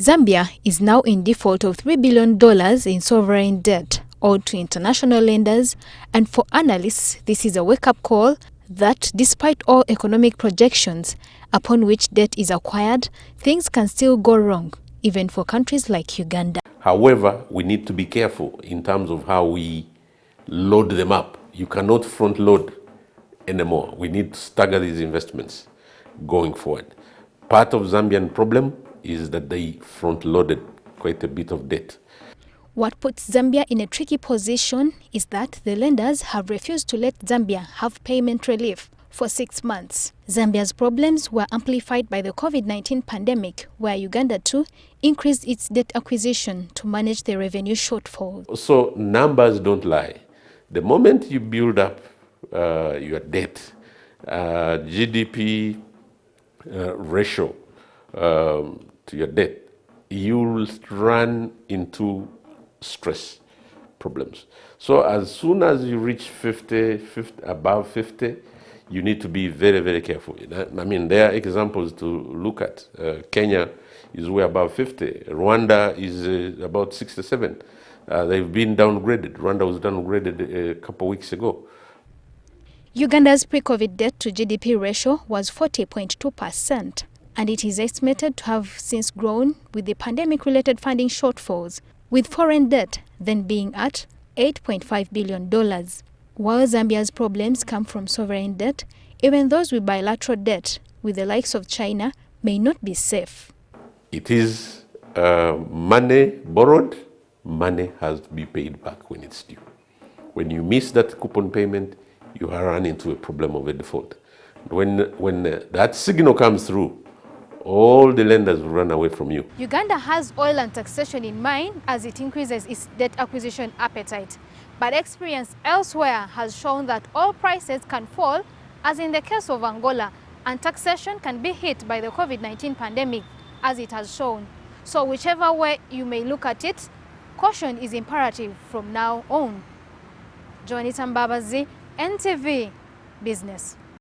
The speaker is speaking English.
Zambia is now in default of $3 billion in sovereign debt owed to international lenders, and for analysts, this is a wake-up call that despite all economic projections upon which debt is acquired, things can still go wrong, even for countries like Uganda. However, we need to be careful in terms of how we load them up. You cannot front load anymore. We need to stagger these investments going forward. Part of Zambian problem is that they front-loaded quite a bit of debt. What puts Zambia in a tricky position is that the lenders have refused to let Zambia have payment relief for 6 months. Zambia's problems were amplified by the COVID-19 pandemic, where Uganda too increased its debt acquisition to manage the revenue shortfall. So numbers don't lie. The moment you build up your debt, GDP ratio to your debt, you'll run into stress problems. So as soon as you reach 50, above 50, you need to be very, very careful. I mean, there are examples to look at. Kenya is way above 50. Rwanda is about 67. They've been downgraded. Rwanda was downgraded a couple of weeks ago. Uganda's pre-COVID debt to GDP ratio was 40.2%, and it is estimated to have since grown with the pandemic-related funding shortfalls, with foreign debt then being at $8.5 billion. While Zambia's problems come from sovereign debt, even those with bilateral debt with the likes of China may not be safe. It is money borrowed, money has to be paid back when it's due. When you miss that coupon payment, you run into a problem of a default. When that signal comes through, all the lenders will run away from you. Uganda has oil and taxation in mind as it increases its debt acquisition appetite. But experience elsewhere has shown that oil prices can fall, as in the case of Angola, and taxation can be hit by the COVID-19 pandemic, as it has shown. So whichever way you may look at it, caution is imperative from now on. Joanita Mbabazi, NTV Business.